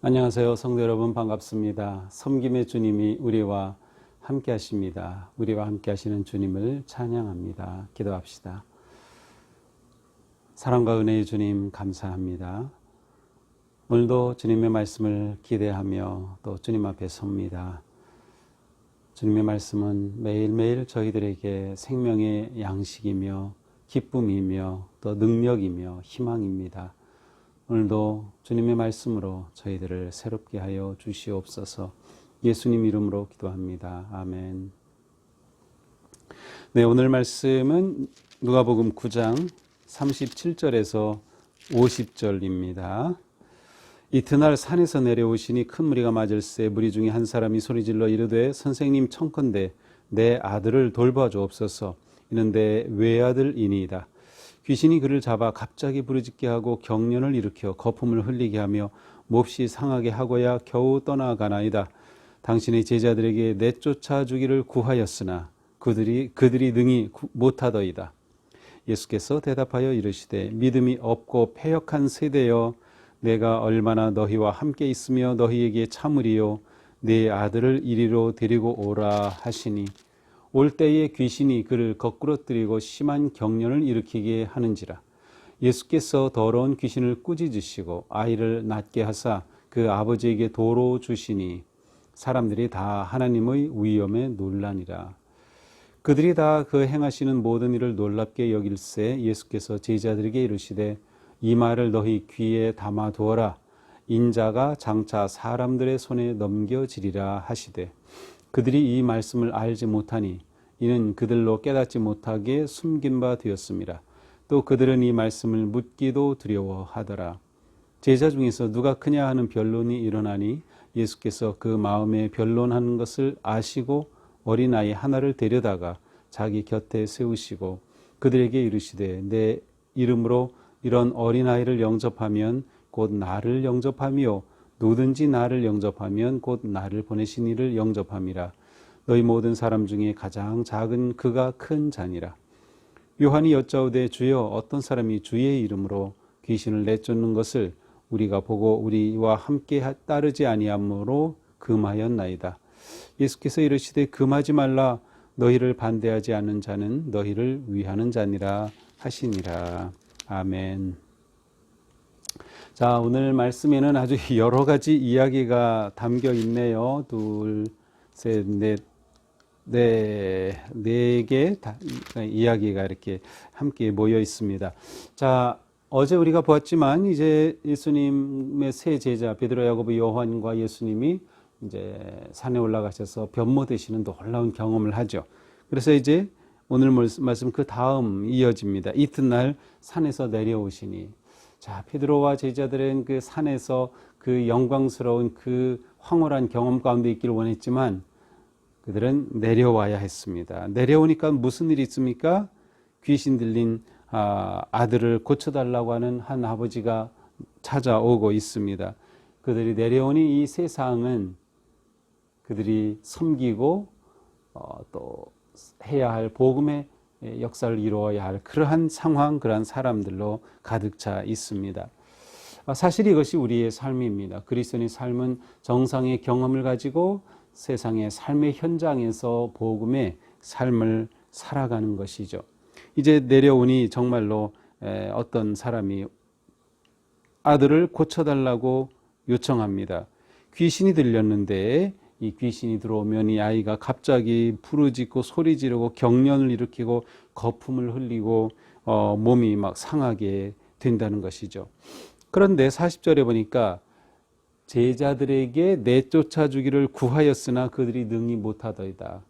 안녕하세요. 성도 여러분 반갑습니다. 섬김의 주님이 우리와 함께 하십니다. 우리와 함께 하시는 주님을 찬양합니다. 기도합시다. 사랑과 은혜의 주님 감사합니다. 오늘도 주님의 말씀을 기대하며 또 주님 앞에 섭니다. 주님의 말씀은 매일매일 저희들에게 생명의 양식이며 기쁨이며 또 능력이며 희망입니다. 오늘도 주님의 말씀으로 저희들을 새롭게 하여 주시옵소서. 예수님 이름으로 기도합니다. 아멘. 네, 오늘 말씀은 누가복음 9장 37절에서 50절입니다. 이튿날 산에서 내려오시니 큰 무리가 맞을새 무리 중에 한 사람이 소리질러 이르되 선생님 청컨대 내 아들을 돌봐주옵소서. 이는 내 외아들이니이다. 귀신이 그를 잡아 갑자기 부르짖게 하고 경련을 일으켜 거품을 흘리게 하며 몹시 상하게 하고야 겨우 떠나가나이다. 당신의 제자들에게 내쫓아 주기를 구하였으나 그들이 능히 못하더이다. 예수께서 대답하여 이르시되 믿음이 없고 패역한 세대여, 내가 얼마나 너희와 함께 있으며 너희에게 참으리요. 네 아들을 이리로 데리고 오라 하시니 올 때에 귀신이 그를 거꾸러뜨리고 심한 경련을 일으키게 하는지라. 예수께서 더러운 귀신을 꾸짖으시고 아이를 낫게 하사 그 아버지에게 도로 주시니 사람들이 다 하나님의 위엄에 놀라니라. 그들이 다 그 행하시는 모든 일을 놀랍게 여길새 예수께서 제자들에게 이르시되 이 말을 너희 귀에 담아두어라. 인자가 장차 사람들의 손에 넘겨지리라 하시되 그들이 이 말씀을 알지 못하니 이는 그들로 깨닫지 못하게 숨긴 바 되었습니다. 또 그들은 이 말씀을 묻기도 두려워하더라. 제자 중에서 누가 크냐 하는 변론이 일어나니 예수께서 그 마음에 변론하는 것을 아시고 어린아이 하나를 데려다가 자기 곁에 세우시고 그들에게 이르시되 내 이름으로 이런 어린아이를 영접하면 곧 나를 영접하며 누구든지 나를 영접하면 곧 나를 보내신 이를 영접함이라. 너희 모든 사람 중에 가장 작은 그가 큰 자니라. 요한이 여짜오되 주여 어떤 사람이 주의 이름으로 귀신을 내쫓는 것을 우리가 보고 우리와 함께 따르지 아니함으로 금하였나이다. 예수께서 이르시되 금하지 말라. 너희를 반대하지 않는 자는 너희를 위하는 자니라 하시니라. 아멘. 자, 오늘 말씀에는 아주 여러 가지 이야기가 담겨 있네요. 둘, 셋, 넷, 네 개 이야기가 이렇게 함께 모여 있습니다. 자, 어제 우리가 보았지만 이제 예수님의 세 제자 베드로, 야고보, 요한과 예수님이 이제 산에 올라가셔서 변모되시는 놀라운 경험을 하죠. 그래서 이제 오늘 말씀 그 다음 이어집니다. 이튿날 산에서 내려오시니, 자, 베드로와 제자들은 그 산에서 그 영광스러운 그 황홀한 경험 가운데 있기를 원했지만 그들은 내려와야 했습니다. 내려오니까 무슨 일이 있습니까? 귀신 들린 아들을 고쳐달라고 하는 한 아버지가 찾아오고 있습니다. 그들이 내려오니 이 세상은 그들이 섬기고 또 해야 할 복음의 역사를 이루어야 할 그러한 상황, 그러한 사람들로 가득 차 있습니다. 사실 이것이 우리의 삶입니다. 그리스도인의 삶은 정상의 경험을 가지고 세상의 삶의 현장에서 복음의 삶을 살아가는 것이죠. 이제 내려오니 정말로 어떤 사람이 아들을 고쳐달라고 요청합니다. 귀신이 들렸는데 이 귀신이 들어오면 이 아이가 갑자기 부르짖고 소리 지르고 경련을 일으키고 거품을 흘리고 몸이 막 상하게 된다는 것이죠. 그런데 40절에 보니까 제자들에게 내쫓아 주기를 구하였으나 그들이 능히 못하더이다.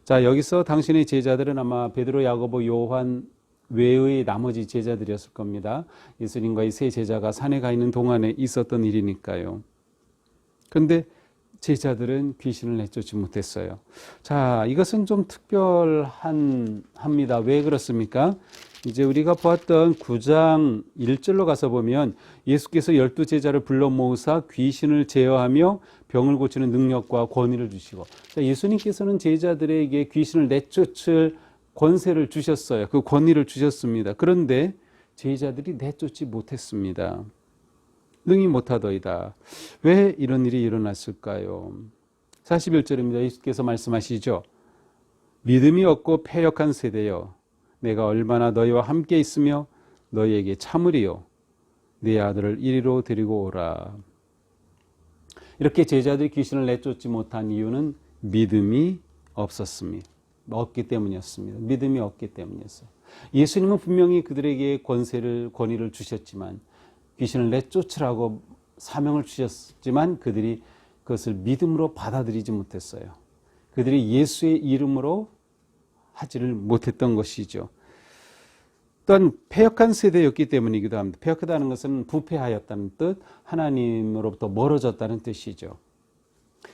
자, 여기서 당신의 제자들은 아마 베드로, 야고보, 요한 외의 나머지 제자들이었을 겁니다. 예수님과 이 세 제자가 산에 가 있는 동안에 있었던 일이니까요. 그런데 제자들은 귀신을 내쫓지 못했어요. 자, 이것은 좀 특별합니다. 왜 그렇습니까? 이제 우리가 보았던 9장 1절로 가서 보면 예수께서 12제자를 불러 모으사 귀신을 제어하며 병을 고치는 능력과 권위를 주시고, 자, 예수님께서는 제자들에게 귀신을 내쫓을 권세를 주셨어요. 그 권위를 주셨습니다. 그런데 제자들이 내쫓지 못했습니다. 능히 못하더이다. 왜 이런 일이 일어났을까요? 41절입니다. 예수께서 말씀하시죠. 믿음이 없고 패역한 세대여, 내가 얼마나 너희와 함께 있으며 너희에게 참으리요. 네 아들을 이리로 데리고 오라. 이렇게 제자들이 귀신을 내쫓지 못한 이유는 믿음이 없었습니다. 없기 때문이었습니다. 믿음이 없기 때문이었어요. 예수님은 분명히 그들에게 권위를 주셨지만, 귀신을 내쫓으라고 사명을 주셨지만 그들이 그것을 믿음으로 받아들이지 못했어요. 그들이 예수의 이름으로 하지를 못했던 것이죠. 또한 패역한 세대였기 때문이기도 합니다. 패역하다는 것은 부패하였다는 뜻, 하나님으로부터 멀어졌다는 뜻이죠.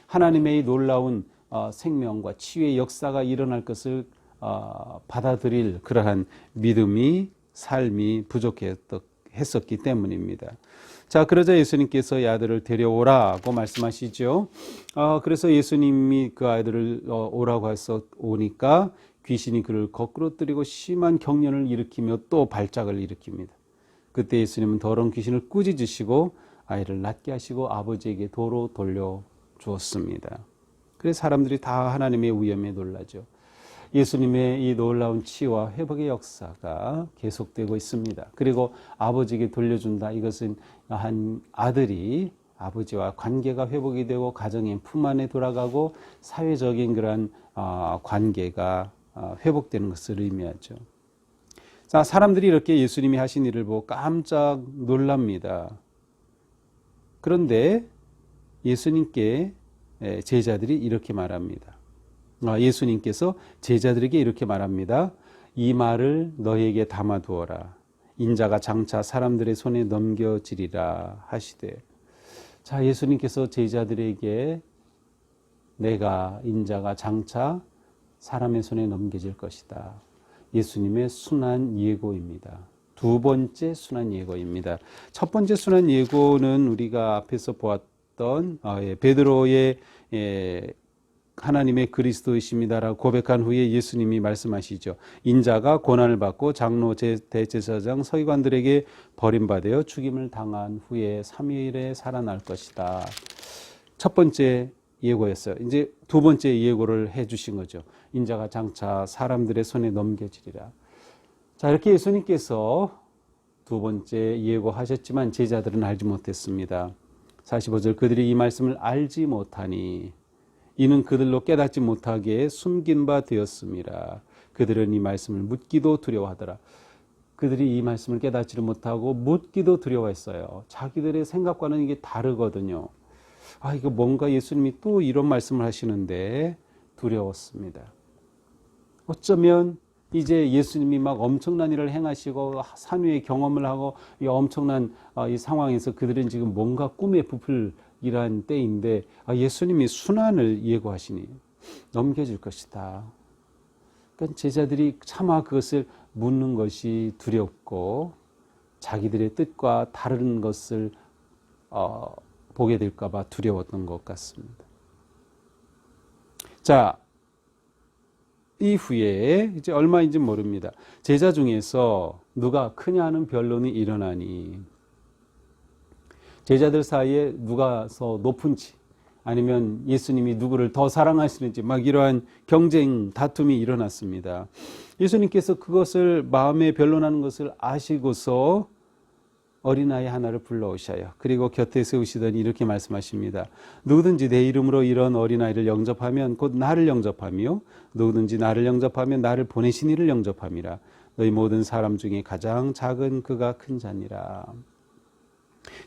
하나님의 놀라운 생명과 치유의 역사가 일어날 것을 받아들일 그러한 믿음이, 삶이 부족했었기 때문입니다. 자, 그러자 예수님께서 이 아들을 데려오라고 말씀하시죠. 그래서 예수님이 그 아이들을 오라고 해서 오니까 귀신이 그를 거꾸로 뜨리고 심한 경련을 일으키며 또 발작을 일으킵니다. 그때 예수님은 더러운 귀신을 꾸짖으시고 아이를 낫게 하시고 아버지에게 도로 돌려주었습니다. 그래서 사람들이 다 하나님의 위엄에 놀라죠. 예수님의 이 놀라운 치유와 회복의 역사가 계속되고 있습니다. 그리고 아버지에게 돌려준다. 이것은 한 아들이 아버지와 관계가 회복이 되고 가정의 품 안에 돌아가고 사회적인 그런 관계가 회복되는 것을 의미하죠. 자, 사람들이 이렇게 예수님이 하신 일을 보고 깜짝 놀랍니다. 그런데 예수님께 제자들이 이렇게 말합니다. 예수님께서 제자들에게 이렇게 말합니다. 이 말을 너희에게 담아두어라. 인자가 장차 사람들의 손에 넘겨지리라 하시되. 자, 예수님께서 제자들에게 내가 인자가 장차 사람의 손에 넘겨질 것이다. 예수님의 순한 예고입니다. 두 번째 순한 예고입니다. 첫 번째 순한 예고는 우리가 앞에서 보았던 베드로의 하나님의 그리스도이십니다라고 고백한 후에 예수님이 말씀하시죠. 인자가 고난을 받고 장로, 대제사장, 서기관들에게 버림받아 죽임을 당한 후에 3일에 살아날 것이다. 첫 번째 예고였어요. 이제 두 번째 예고를 해주신 거죠. 인자가 장차 사람들의 손에 넘겨지리라. 자, 이렇게 예수님께서 두 번째 예고하셨지만 제자들은 알지 못했습니다. 45절 그들이 이 말씀을 알지 못하니 이는 그들로 깨닫지 못하게 숨긴 바 되었습니다. 그들은 이 말씀을 묻기도 두려워하더라. 그들이 이 말씀을 깨닫지를 못하고 묻기도 두려워했어요. 자기들의 생각과는 이게 다르거든요. 이거 뭔가 예수님이 또 이런 말씀을 하시는데 두려웠습니다. 어쩌면 이제 예수님이 막 엄청난 일을 행하시고 산 위에 경험을 하고 이 엄청난 이 상황에서 그들은 지금 뭔가 꿈에 부풀 이러한 때인데 예수님이 순환을 예고하시니 넘겨질 것이다. 그러니까 제자들이 차마 그것을 묻는 것이 두렵고 자기들의 뜻과 다른 것을 보게 될까 봐 두려웠던 것 같습니다. 자, 이후에 이제 얼마인지 모릅니다. 제자 중에서 누가 크냐 하는 변론이 일어나니 제자들 사이에 누가 더 높은지 아니면 예수님이 누구를 더 사랑하시는지 막 이러한 경쟁 다툼이 일어났습니다. 예수님께서 그것을 마음에 변론하는 것을 아시고서 어린아이 하나를 불러오셔요. 그리고 곁에 세우시더니 이렇게 말씀하십니다. 누구든지 내 이름으로 이런 어린아이를 영접하면 곧 나를 영접하며 누구든지 나를 영접하면 나를 보내신 이를 영접함이라. 너희 모든 사람 중에 가장 작은 그가 큰 자니라.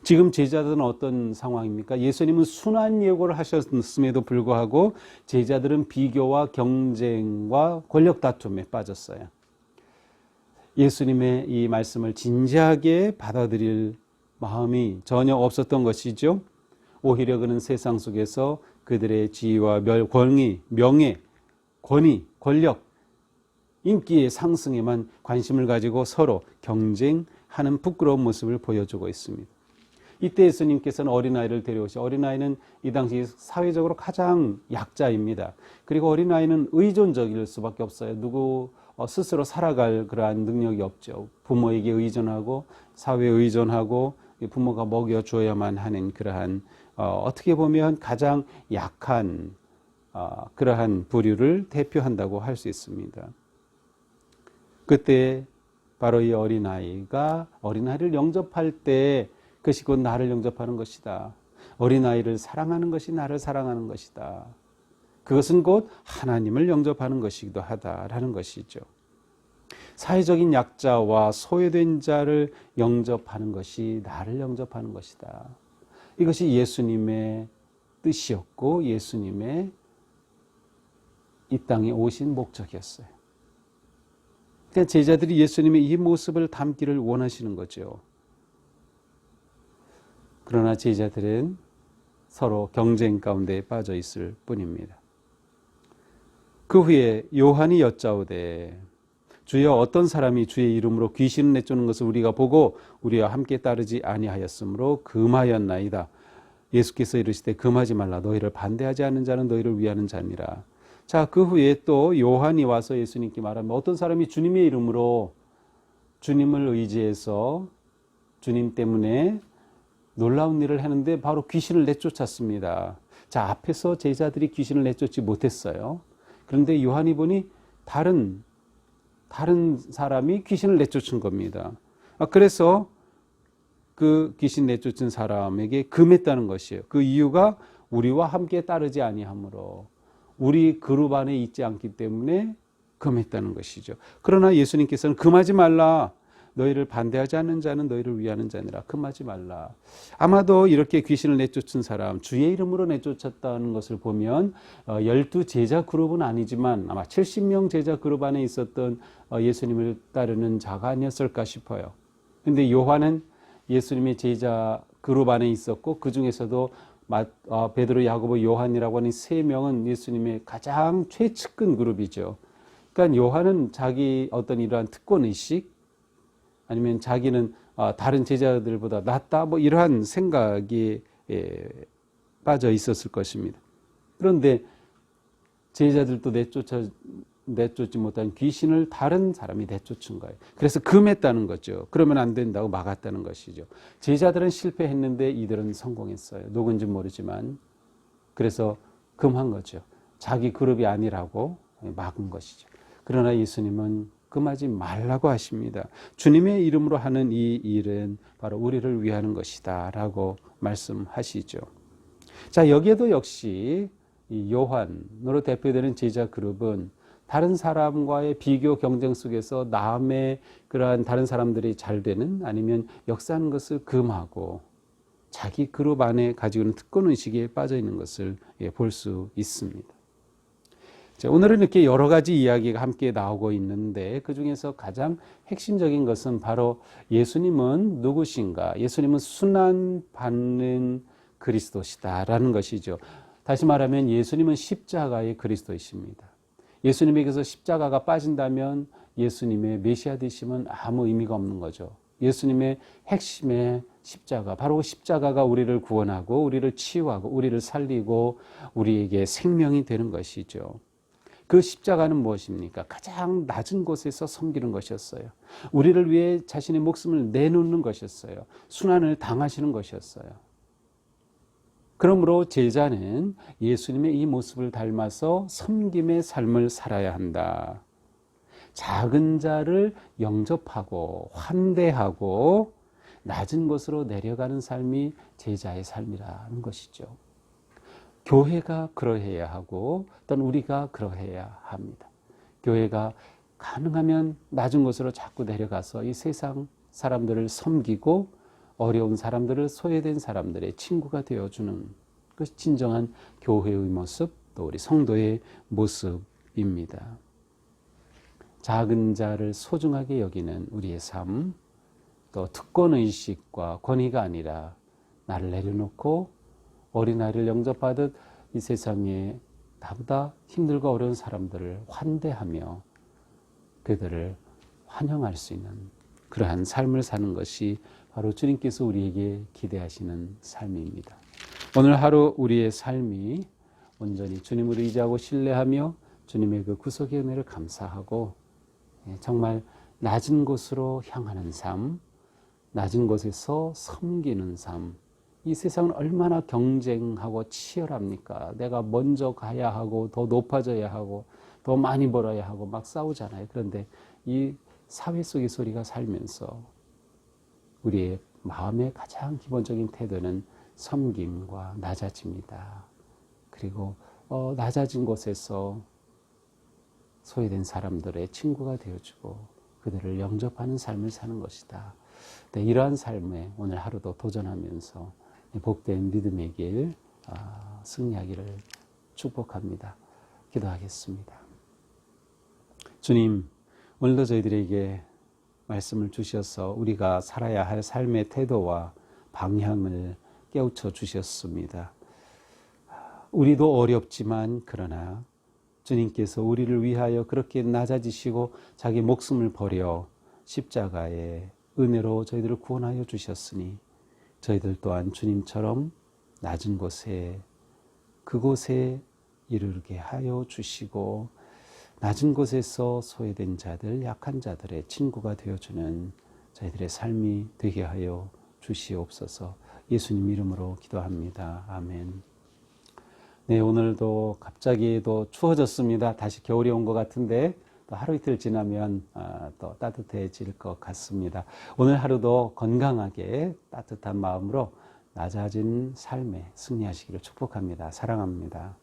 지금 제자들은 어떤 상황입니까? 예수님은 순한 예고를 하셨음에도 불구하고 제자들은 비교와 경쟁과 권력 다툼에 빠졌어요. 예수님의 이 말씀을 진지하게 받아들일 마음이 전혀 없었던 것이죠. 오히려 그는 세상 속에서 그들의 지위와 권위, 명예, 권위, 권력, 인기의 상승에만 관심을 가지고 서로 경쟁하는 부끄러운 모습을 보여주고 있습니다. 이때 예수님께서는 어린아이를 데려오시. 어린아이는 이 당시 사회적으로 가장 약자입니다. 그리고 어린아이는 의존적일 수밖에 없어요. 누구 스스로 살아갈 그러한 능력이 없죠. 부모에게 의존하고 사회에 의존하고 부모가 먹여줘야만 하는 그러한 어떻게 보면 가장 약한 그러한 부류를 대표한다고 할 수 있습니다. 그때 바로 이 어린아이를 영접할 때 그것이 곧 나를 영접하는 것이다. 어린아이를 사랑하는 것이 나를 사랑하는 것이다. 그것은 곧 하나님을 영접하는 것이기도 하다라는 것이죠. 사회적인 약자와 소외된 자를 영접하는 것이 나를 영접하는 것이다. 이것이 예수님의 뜻이었고 예수님의 이 땅에 오신 목적이었어요. 그러니까 제자들이 예수님의 이 모습을 담기를 원하시는 거죠. 그러나 제자들은 서로 경쟁 가운데 빠져 있을 뿐입니다. 그 후에 요한이 여짜오되 주여 어떤 사람이 주의 이름으로 귀신을 내쫓는 것을 우리가 보고 우리와 함께 따르지 아니하였으므로 금하였나이다. 예수께서 이르시되 금하지 말라. 너희를 반대하지 않는 자는 너희를 위하는 자니라. 자, 그 후에 또 요한이 와서 예수님께 말하면 어떤 사람이 주님의 이름으로 주님을 의지해서 주님 때문에 놀라운 일을 하는데 바로 귀신을 내쫓았습니다. 자, 앞에서 제자들이 귀신을 내쫓지 못했어요. 그런데 요한이 보니 다른 사람이 귀신을 내쫓은 겁니다. 그래서 그 귀신 내쫓은 사람에게 금했다는 것이에요. 그 이유가 우리와 함께 따르지 아니하므로 우리 그룹 안에 있지 않기 때문에 금했다는 것이죠. 그러나 예수님께서는 금하지 말라. 너희를 반대하지 않는 자는 너희를 위하는 자니라. 금하지 말라. 아마도 이렇게 귀신을 내쫓은 사람, 주의 이름으로 내쫓았다는 것을 보면 12 제자 그룹은 아니지만 아마 70명 제자 그룹 안에 있었던 예수님을 따르는 자가 아니었을까 싶어요. 그런데 요한은 예수님의 제자 그룹 안에 있었고 그 중에서도 베드로, 야고보, 요한이라고 하는 3명은 예수님의 가장 최측근 그룹이죠. 그러니까 요한은 자기 어떤 이러한 특권의식 아니면 자기는 다른 제자들보다 낫다 뭐 이러한 생각에 빠져 있었을 것입니다. 그런데 제자들도 내쫓지 못한 귀신을 다른 사람이 내쫓은 거예요. 그래서 금했다는 거죠. 그러면 안 된다고 막았다는 것이죠. 제자들은 실패했는데 이들은 성공했어요. 누군지 모르지만. 그래서 금한 거죠. 자기 그룹이 아니라고 막은 것이죠. 그러나 예수님은 금하지 말라고 하십니다. 주님의 이름으로 하는 이 일은 바로 우리를 위하는 것이다 라고 말씀하시죠. 자, 여기에도 역시 이 요한으로 대표되는 제자 그룹은 다른 사람과의 비교 경쟁 속에서 남의 그러한 다른 사람들이 잘 되는 아니면 역사하는 것을 금하고 자기 그룹 안에 가지고 있는 특권의식에 빠져 있는 것을 볼 수 있습니다. 자, 오늘은 이렇게 여러 가지 이야기가 함께 나오고 있는데 그 중에서 가장 핵심적인 것은 바로 예수님은 누구신가? 예수님은 순환받는 그리스도시다라는 것이죠. 다시 말하면 예수님은 십자가의 그리스도이십니다. 예수님에게서 십자가가 빠진다면 예수님의 메시아 되심은 아무 의미가 없는 거죠. 예수님의 핵심의 십자가, 바로 십자가가 우리를 구원하고 우리를 치유하고 우리를 살리고 우리에게 생명이 되는 것이죠. 그 십자가는 무엇입니까? 가장 낮은 곳에서 섬기는 것이었어요. 우리를 위해 자신의 목숨을 내놓는 것이었어요. 순환을 당하시는 것이었어요. 그러므로 제자는 예수님의 이 모습을 닮아서 섬김의 삶을 살아야 한다. 작은 자를 영접하고 환대하고 낮은 곳으로 내려가는 삶이 제자의 삶이라는 것이죠. 교회가 그러해야 하고 또는 우리가 그러해야 합니다. 교회가 가능하면 낮은 곳으로 자꾸 내려가서 이 세상 사람들을 섬기고 어려운 사람들을 소외된 사람들의 친구가 되어주는 것이 진정한 교회의 모습, 또 우리 성도의 모습입니다. 작은 자를 소중하게 여기는 우리의 삶, 또 특권의식과 권위가 아니라 나를 내려놓고 어린아이를 영접하듯 이 세상에 나보다 힘들고 어려운 사람들을 환대하며 그들을 환영할 수 있는 그러한 삶을 사는 것이 바로 주님께서 우리에게 기대하시는 삶입니다. 오늘 하루 우리의 삶이 온전히 주님을 의지하고 신뢰하며 주님의 그 구속의 은혜를 감사하고 정말 낮은 곳으로 향하는 삶, 낮은 곳에서 섬기는 삶. 이 세상은 얼마나 경쟁하고 치열합니까? 내가 먼저 가야 하고 더 높아져야 하고 더 많이 벌어야 하고 막 싸우잖아요. 그런데 이 사회 속에서 우리가 살면서 우리의 마음의 가장 기본적인 태도는 섬김과 낮아집니다. 그리고 낮아진 곳에서 소외된 사람들의 친구가 되어주고 그들을 영접하는 삶을 사는 것이다. 네, 이러한 삶에 오늘 하루도 도전하면서 복된 믿음의 길 승리하기를 축복합니다. 기도하겠습니다. 주님, 오늘도 저희들에게 말씀을 주셔서 우리가 살아야 할 삶의 태도와 방향을 깨우쳐 주셨습니다. 우리도 어렵지만 그러나 주님께서 우리를 위하여 그렇게 낮아지시고 자기 목숨을 버려 십자가에 은혜로 저희들을 구원하여 주셨으니 저희들 또한 주님처럼 낮은 곳에 그곳에 이르게 하여 주시고 낮은 곳에서 소외된 자들, 약한 자들의 친구가 되어주는 저희들의 삶이 되게 하여 주시옵소서. 예수님 이름으로 기도합니다. 아멘. 네, 오늘도 갑자기 또 추워졌습니다. 다시 겨울이 온 것 같은데 또 하루 이틀 지나면 또 따뜻해질 것 같습니다. 오늘 하루도 건강하게 따뜻한 마음으로 낮아진 삶에 승리하시기를 축복합니다. 사랑합니다.